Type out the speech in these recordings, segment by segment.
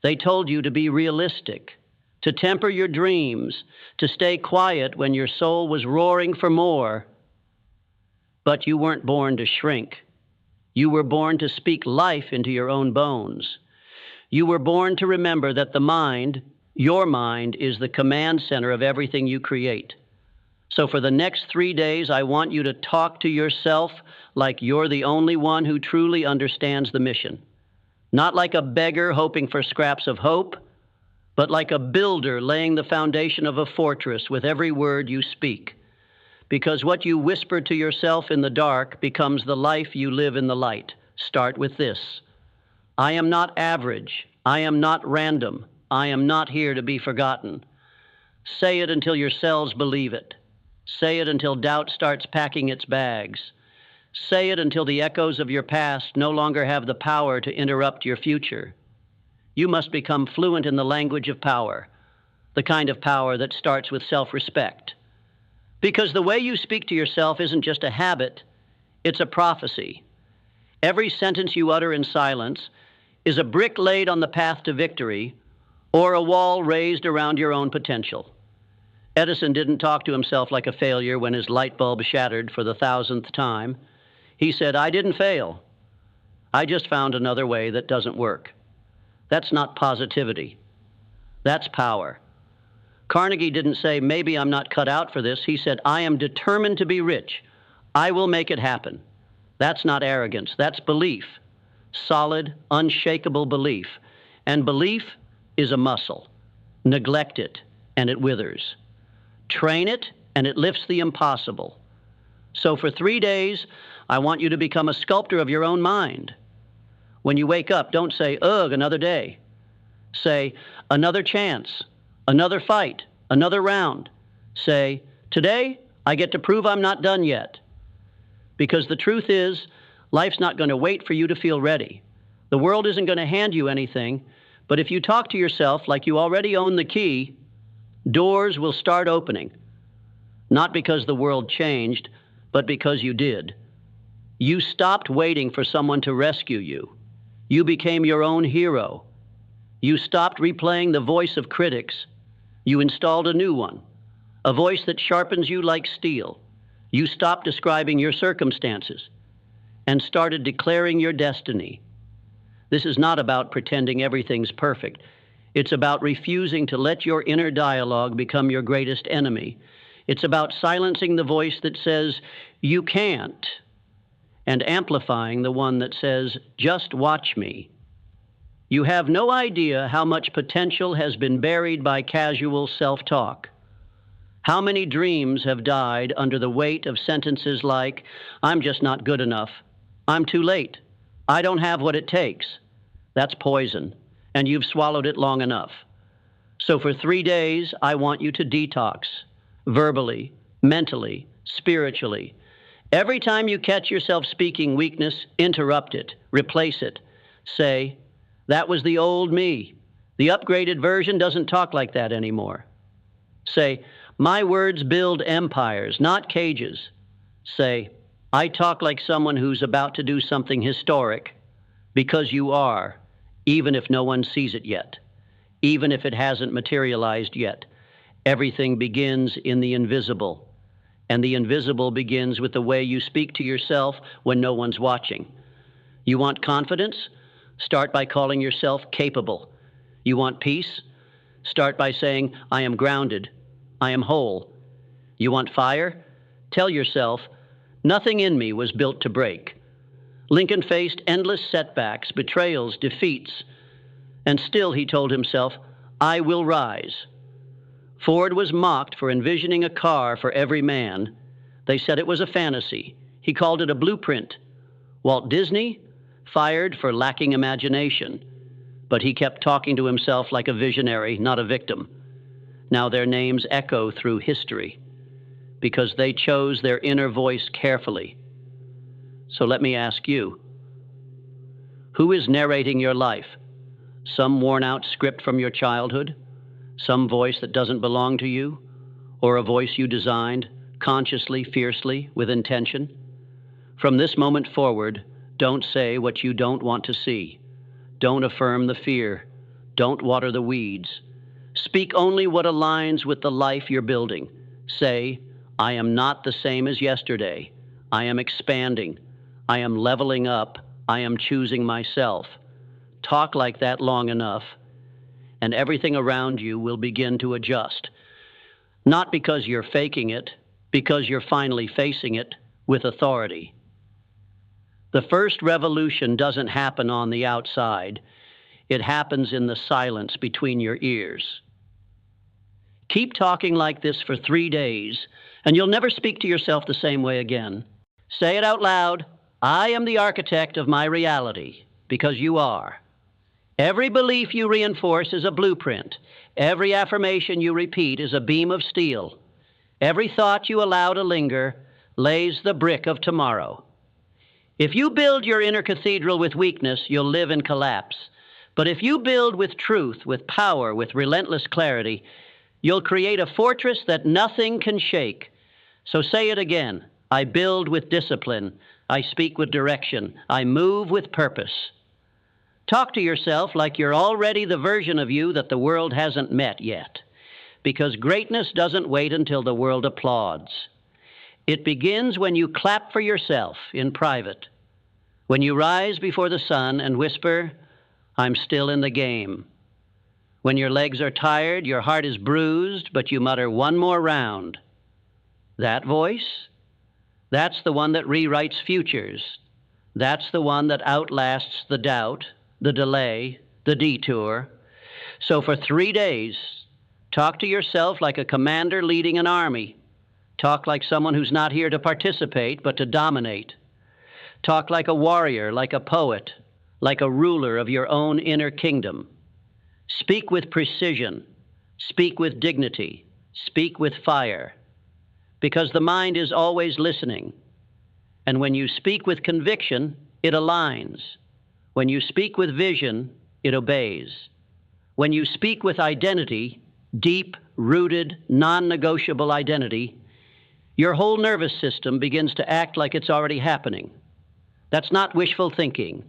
They told you to be realistic, to temper your dreams, to stay quiet when your soul was roaring for more. But you weren't born to shrink. You were born to speak life into your own bones. You were born to remember that the mind, your mind, is the command center of everything you create. So for the next 3 days, I want you to talk to yourself like you're the only one who truly understands the mission. Not like a beggar hoping for scraps of hope, but like a builder laying the foundation of a fortress with every word you speak. Because what you whisper to yourself in the dark becomes the life you live in the light. Start with this. I am not average. I am not random. I am not here to be forgotten. Say it until your cells believe it. Say it until doubt starts packing its bags. Say it until the echoes of your past no longer have the power to interrupt your future. You must become fluent in the language of power, the kind of power that starts with self-respect. Because the way you speak to yourself isn't just a habit, it's a prophecy. Every sentence you utter in silence is a brick laid on the path to victory or a wall raised around your own potential. Edison didn't talk to himself like a failure when his light bulb shattered for the 1,000th time. He said, I didn't fail. I just found another way that doesn't work. That's not positivity. That's power. Carnegie didn't say, maybe I'm not cut out for this. He said, I am determined to be rich. I will make it happen. That's not arrogance. That's belief. Solid, unshakable belief. And belief is a muscle. Neglect it, and it withers. Train it, and it lifts the impossible. So for 3 days, I want you to become a sculptor of your own mind. When you wake up, don't say, ugh, another day. Say, another chance, another fight, another round. Say, today, I get to prove I'm not done yet. Because the truth is, life's not going to wait for you to feel ready. The world isn't going to hand you anything, but if you talk to yourself like you already own the key, doors will start opening. Not because the world changed, but because you did. You stopped waiting for someone to rescue you. You became your own hero. You stopped replaying the voice of critics. You installed a new one, a voice that sharpens you like steel. You stopped describing your circumstances and started declaring your destiny. This is not about pretending everything's perfect. It's about refusing to let your inner dialogue become your greatest enemy. It's about silencing the voice that says, you can't, and amplifying the one that says, just watch me. You have no idea how much potential has been buried by casual self-talk. How many dreams have died under the weight of sentences like, I'm just not good enough, I'm too late, I don't have what it takes. That's poison, and you've swallowed it long enough. So for 3 days, I want you to detox, verbally, mentally, spiritually. Every time you catch yourself speaking weakness, interrupt it, replace it. Say, that was the old me. The upgraded version doesn't talk like that anymore. Say, my words build empires, not cages. Say, I talk like someone who's about to do something historic, because you are, even if no one sees it yet, even if it hasn't materialized yet. Everything begins in the invisible, and the invisible begins with the way you speak to yourself when no one's watching. You want confidence? Start by calling yourself capable. You want peace? Start by saying, I am grounded. I am whole. You want fire? Tell yourself, nothing in me was built to break. Lincoln faced endless setbacks, betrayals, defeats, and still he told himself, I will rise. Ford was mocked for envisioning a car for every man. They said it was a fantasy. He called it a blueprint. Walt Disney? Fired for lacking imagination. But he kept talking to himself like a visionary, not a victim. Now their names echo through history because they chose their inner voice carefully. So let me ask you, who is narrating your life? Some worn-out script from your childhood? Some voice that doesn't belong to you? Or a voice you designed, consciously, fiercely, with intention? From this moment forward, don't say what you don't want to see. Don't affirm the fear. Don't water the weeds. Speak only what aligns with the life you're building. Say, I am not the same as yesterday. I am expanding. I am leveling up. I am choosing myself. Talk like that long enough, and everything around you will begin to adjust. Not because you're faking it, because you're finally facing it with authority. The first revolution doesn't happen on the outside. It happens in the silence between your ears. Keep talking like this for 3 days, and you'll never speak to yourself the same way again. Say it out loud. I am the architect of my reality, because you are. Every belief you reinforce is a blueprint. Every affirmation you repeat is a beam of steel. Every thought you allow to linger lays the brick of tomorrow. If you build your inner cathedral with weakness, you'll live in collapse. But if you build with truth, with power, with relentless clarity, you'll create a fortress that nothing can shake. So say it again. I build with discipline. I speak with direction. I move with purpose. Talk to yourself like you're already the version of you that the world hasn't met yet. Because greatness doesn't wait until the world applauds. It begins when you clap for yourself in private. When you rise before the sun and whisper, I'm still in the game. When your legs are tired, your heart is bruised, but you mutter one more round. That voice? That's the one that rewrites futures. That's the one that outlasts the doubt, the delay, the detour. So for 3 days, talk to yourself like a commander leading an army. Talk like someone who's not here to participate, but to dominate. Talk like a warrior, like a poet, like a ruler of your own inner kingdom. Speak with precision. Speak with dignity. Speak with fire. Because the mind is always listening. And when you speak with conviction, it aligns. When you speak with vision, it obeys. When you speak with identity, deep, rooted, non-negotiable identity, your whole nervous system begins to act like it's already happening. That's not wishful thinking.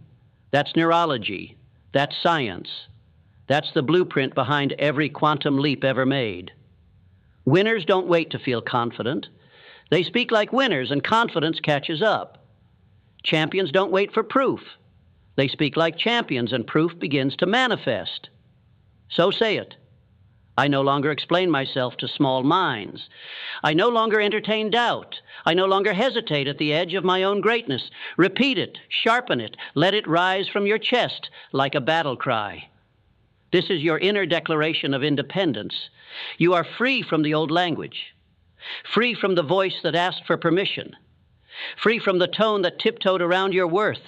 That's neurology. That's science. That's the blueprint behind every quantum leap ever made. Winners don't wait to feel confident. They speak like winners, and confidence catches up. Champions don't wait for proof. They speak like champions, and proof begins to manifest. So say it. I no longer explain myself to small minds. I no longer entertain doubt. I no longer hesitate at the edge of my own greatness. Repeat it, sharpen it, let it rise from your chest like a battle cry. This is your inner declaration of independence. You are free from the old language, free from the voice that asked for permission, free from the tone that tiptoed around your worth.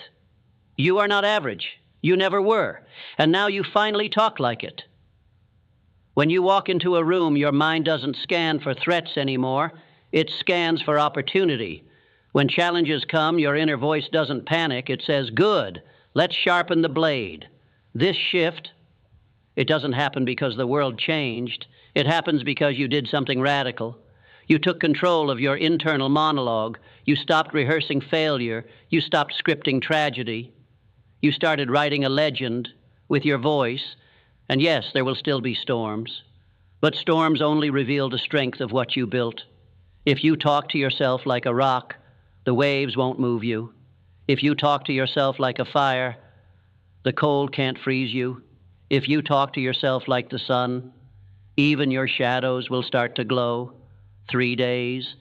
You are not average. You never were. And now you finally talk like it. When you walk into a room, your mind doesn't scan for threats anymore. It scans for opportunity. When challenges come, your inner voice doesn't panic. It says, good, let's sharpen the blade. This shift, it doesn't happen because the world changed. It happens because you did something radical. You took control of your internal monologue. You stopped rehearsing failure. You stopped scripting tragedy. You started writing a legend with your voice. And yes, there will still be storms, but storms only reveal the strength of what you built. If you talk to yourself like a rock, the waves won't move you. If you talk to yourself like a fire, the cold can't freeze you. If you talk to yourself like the sun, even your shadows will start to glow. 3 days,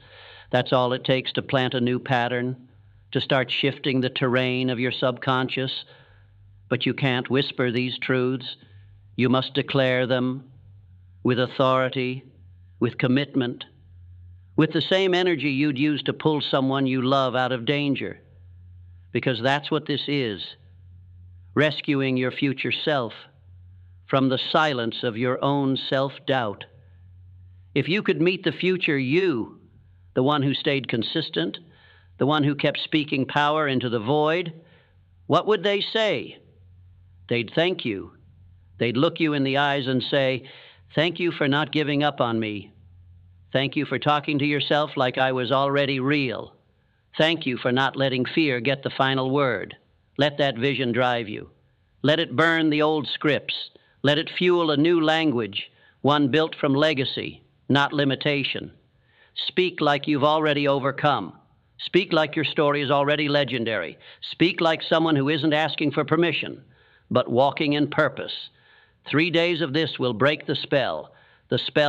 that's all it takes to plant a new pattern, to start shifting the terrain of your subconscious. But you can't whisper these truths. You must declare them with authority, with commitment, with the same energy you'd use to pull someone you love out of danger. Because that's what this is, rescuing your future self from the silence of your own self-doubt. If you could meet the future you, the one who stayed consistent, the one who kept speaking power into the void, what would they say? They'd thank you. They'd look you in the eyes and say, thank you for not giving up on me. Thank you for talking to yourself like I was already real. Thank you for not letting fear get the final word. Let that vision drive you. Let it burn the old scripts. Let it fuel a new language, one built from legacy, not limitation. Speak like you've already overcome. Speak like your story is already legendary. Speak like someone who isn't asking for permission, but walking in purpose. 3 days of this will break the spell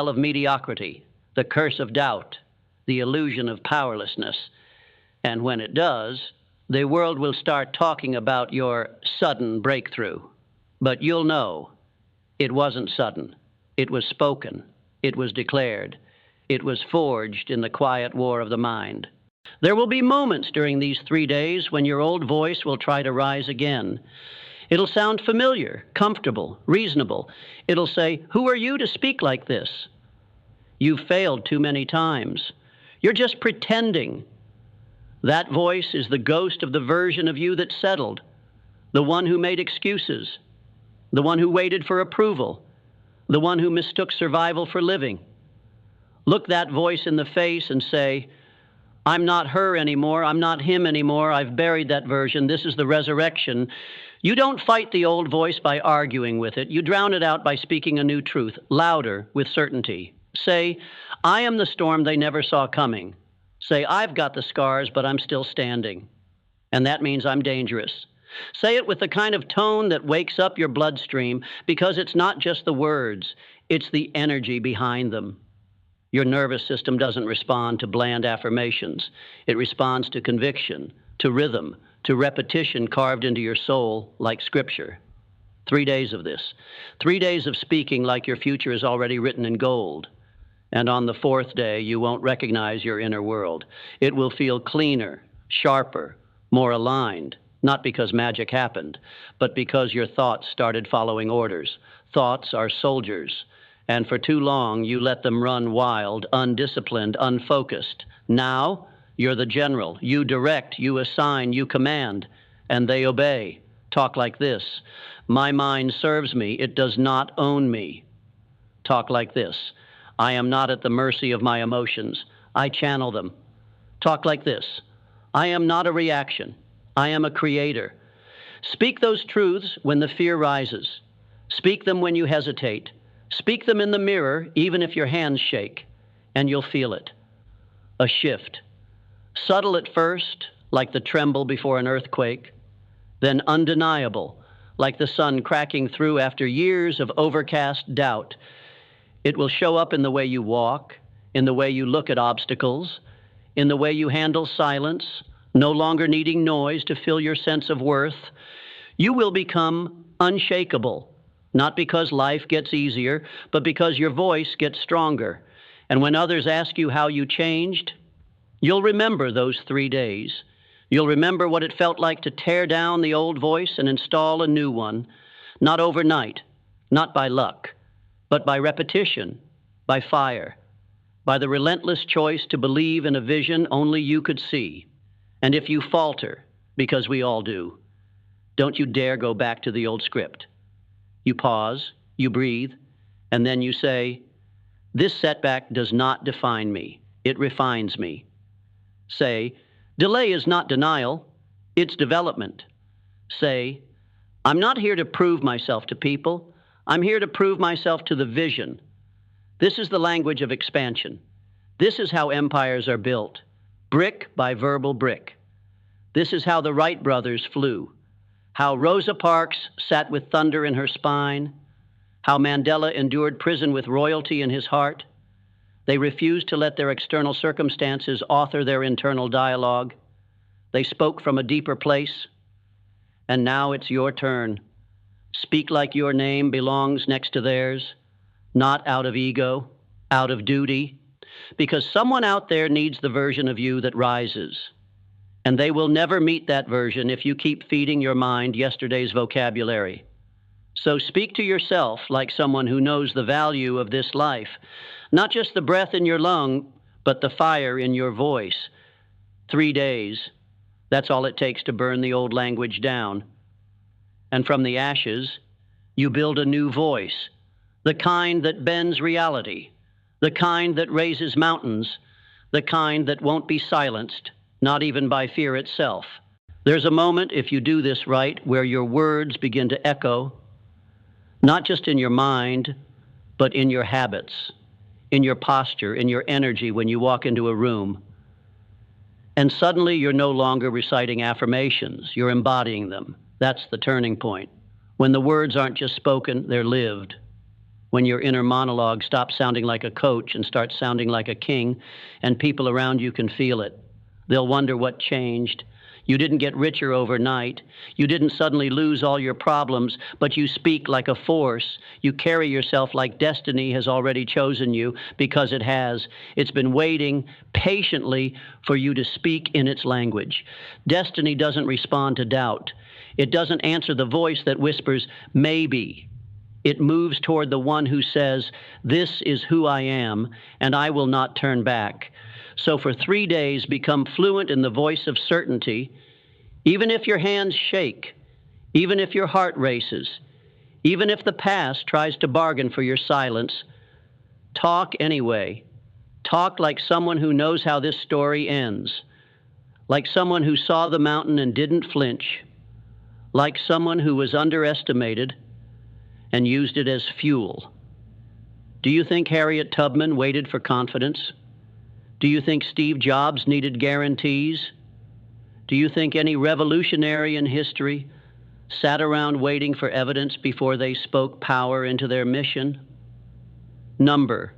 of mediocrity, the curse of doubt, the illusion of powerlessness. And when it does, the world will start talking about your sudden breakthrough. But you'll know it wasn't sudden. It was spoken. It was declared. It was forged in the quiet war of the mind. There will be moments during these 3 days when your old voice will try to rise again. It'll sound familiar, comfortable, reasonable. It'll say, "Who are you to speak like this? You've failed too many times. You're just pretending." That voice is the ghost of the version of you that settled, the one who made excuses, the one who waited for approval, the one who mistook survival for living. Look that voice in the face and say, "I'm not her anymore. I'm not him anymore. I've buried that version. This is the resurrection." You don't fight the old voice by arguing with it. You drown it out by speaking a new truth, louder, with certainty. Say, "I am the storm they never saw coming." Say, "I've got the scars, but I'm still standing. And that means I'm dangerous." Say it with the kind of tone that wakes up your bloodstream, because it's not just the words, it's the energy behind them. Your nervous system doesn't respond to bland affirmations. It responds to conviction, to rhythm, to repetition carved into your soul like scripture. 3 days of this. 3 days of speaking like your future is already written in gold. And on the 4th day, you won't recognize your inner world. It will feel cleaner, sharper, more aligned, not because magic happened, but because your thoughts started following orders. Thoughts are soldiers, and for too long you let them run wild, undisciplined, unfocused. Now, you're the general. You direct, you assign, you command, and they obey. Talk like this. "My mind serves me. It does not own me." Talk like this. "I am not at the mercy of my emotions. I channel them." Talk like this. "I am not a reaction. I am a creator." Speak those truths when the fear rises. Speak them when you hesitate. Speak them in the mirror, even if your hands shake, and you'll feel it. A shift. Subtle at first, like the tremble before an earthquake, then undeniable, like the sun cracking through after years of overcast doubt. It will show up in the way you walk, in the way you look at obstacles, in the way you handle silence, no longer needing noise to fill your sense of worth. You will become unshakable, not because life gets easier, but because your voice gets stronger. And when others ask you how you changed, you'll remember those 3 days. You'll remember what it felt like to tear down the old voice and install a new one, not overnight, not by luck, but by repetition, by fire, by the relentless choice to believe in a vision only you could see. And if you falter, because we all do, don't you dare go back to the old script. You pause, you breathe, and then you say, "This setback does not define me. It refines me." Say, "Delay is not denial, it's development." Say, "I'm not here to prove myself to people. I'm here to prove myself to the vision." This is the language of expansion. This is how empires are built, brick by verbal brick. This is how the Wright brothers flew, how Rosa Parks sat with thunder in her spine, how Mandela endured prison with royalty in his heart. They refused to let their external circumstances author their internal dialogue. They spoke from a deeper place. And now it's your turn. Speak like your name belongs next to theirs, not out of ego, out of duty, because someone out there needs the version of you that rises. And they will never meet that version if you keep feeding your mind yesterday's vocabulary. So speak to yourself like someone who knows the value of this life, not just the breath in your lung, but the fire in your voice. 3 days, that's all it takes to burn the old language down. And from the ashes, you build a new voice, the kind that bends reality, the kind that raises mountains, the kind that won't be silenced, not even by fear itself. There's a moment, if you do this right, where your words begin to echo, not just in your mind, but in your habits, in your posture, in your energy when you walk into a room. And suddenly you're no longer reciting affirmations, you're embodying them. That's the turning point. When the words aren't just spoken, they're lived. When your inner monologue stops sounding like a coach and starts sounding like a king, and people around you can feel it. They'll wonder what changed. You didn't get richer overnight. You didn't suddenly lose all your problems, but you speak like a force. You carry yourself like destiny has already chosen you, because it has. It's been waiting patiently for you to speak in its language. Destiny doesn't respond to doubt. It doesn't answer the voice that whispers, maybe. It moves toward the one who says, this is who I am, and I will not turn back. So for 3 days, become fluent in the voice of certainty, even if your hands shake, even if your heart races, even if the past tries to bargain for your silence. Talk anyway. Talk like someone who knows how this story ends, like someone who saw the mountain and didn't flinch, like someone who was underestimated and used it as fuel. Do you think Harriet Tubman waited for confidence? Do you think Steve Jobs needed guarantees? Do you think any revolutionary in history sat around waiting for evidence before they spoke power into their mission? Number.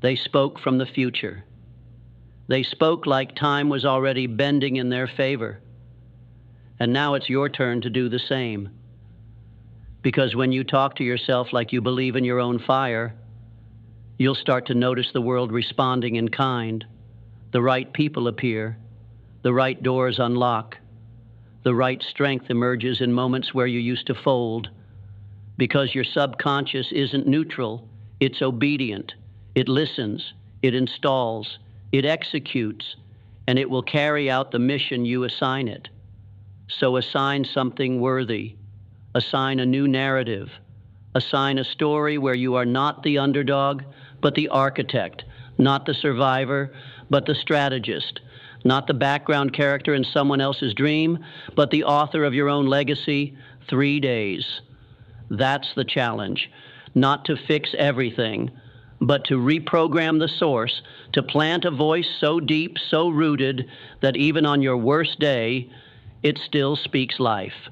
They spoke from the future. They spoke like time was already bending in their favor. And now it's your turn to do the same. Because when you talk to yourself like you believe in your own fire, you'll start to notice the world responding in kind. The right people appear. The right doors unlock. The right strength emerges in moments where you used to fold. Because your subconscious isn't neutral, it's obedient. It listens, it installs, it executes, and it will carry out the mission you assign it. So assign something worthy. Assign a new narrative. Assign a story where you are not the underdog, but the architect, not the survivor, but the strategist, not the background character in someone else's dream, but the author of your own legacy. 3 days. That's the challenge. Not to fix everything, but to reprogram the source, to plant a voice so deep, so rooted, that even on your worst day, it still speaks life.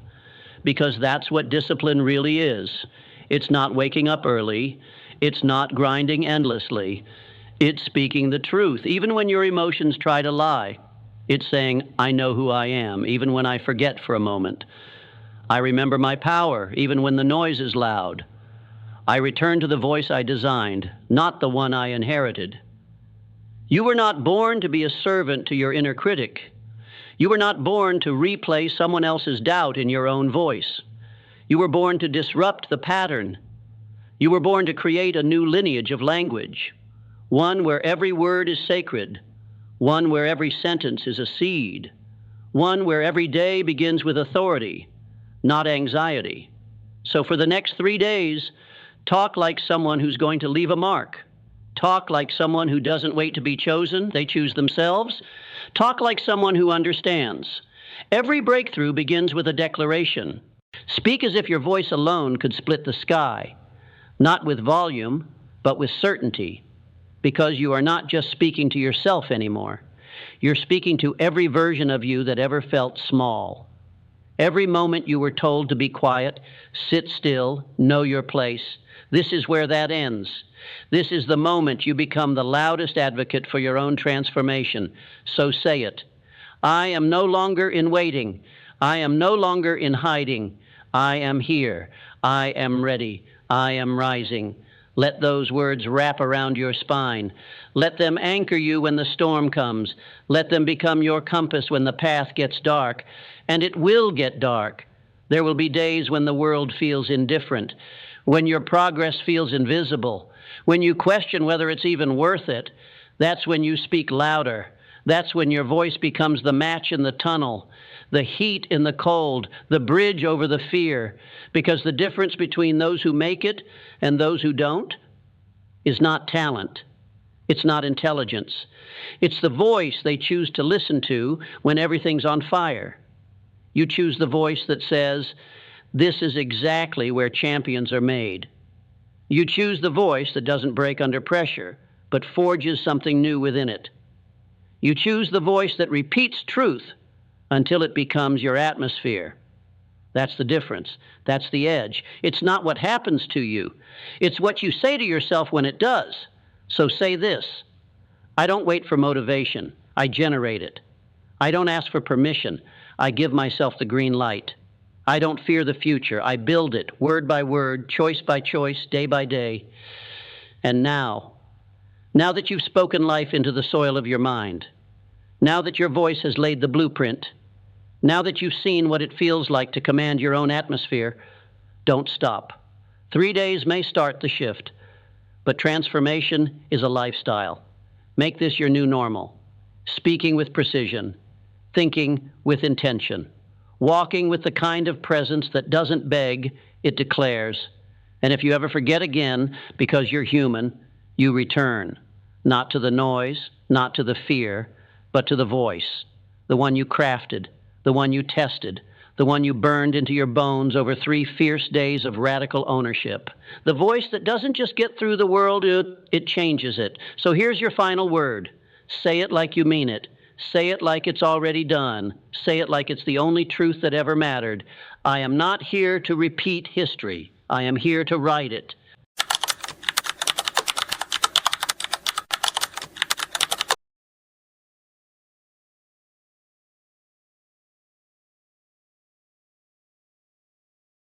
Because that's what discipline really is. It's not waking up early. It's not grinding endlessly. It's speaking the truth, even when your emotions try to lie. It's saying, I know who I am, even when I forget for a moment. I remember my power, even when the noise is loud. I return to the voice I designed, not the one I inherited. You were not born to be a servant to your inner critic. You were not born to replay someone else's doubt in your own voice. You were born to disrupt the pattern. You were born to create a new lineage of language, one where every word is sacred, one where every sentence is a seed, one where every day begins with authority, not anxiety. So for the next 3 days, talk like someone who's going to leave a mark. Talk like someone who doesn't wait to be chosen, they choose themselves. Talk like someone who understands. Every breakthrough begins with a declaration. Speak as if your voice alone could split the sky, not with volume, but with certainty, because you are not just speaking to yourself anymore. You're speaking to every version of you that ever felt small. Every moment you were told to be quiet, sit still, know your place. This is where that ends. This is the moment you become the loudest advocate for your own transformation. So say it. I am no longer in waiting. I am no longer in hiding. I am here. I am ready. I am rising. Let those words wrap around your spine. Let them anchor you when the storm comes. Let them become your compass when the path gets dark. And it will get dark. There will be days when the world feels indifferent, when your progress feels invisible, when you question whether it's even worth it. That's when you speak louder. That's when your voice becomes the match in the tunnel, the heat in the cold, the bridge over the fear. Because the difference between those who make it and those who don't is not talent. It's not intelligence. It's the voice they choose to listen to when everything's on fire. You choose the voice that says, This is exactly where champions are made. You choose the voice that doesn't break under pressure, but forges something new within it. You choose the voice that repeats truth until it becomes your atmosphere. That's the difference. That's the edge. It's not what happens to you. It's what you say to yourself when it does. So say this: I don't wait for motivation. I generate it. I don't ask for permission. I give myself the green light. I don't fear the future. I build it, word by word, choice by choice, day by day. And now that you've spoken life into the soil of your mind, now that your voice has laid the blueprint, now that you've seen what it feels like to command your own atmosphere, don't stop. 3 days may start the shift, but transformation is a lifestyle. Make this your new normal. Speaking with precision, thinking with intention, walking with the kind of presence that doesn't beg, it declares. And if you ever forget again, because you're human, you return, not to the noise, not to the fear, but to the voice, the one you crafted, the one you tested, the one you burned into your bones over 3 fierce days of radical ownership. The voice that doesn't just get through the world, it changes it. So here's your final word. Say it like you mean it. Say it like it's already done. Say it like it's the only truth that ever mattered. I am not here to repeat history. I am here to write it.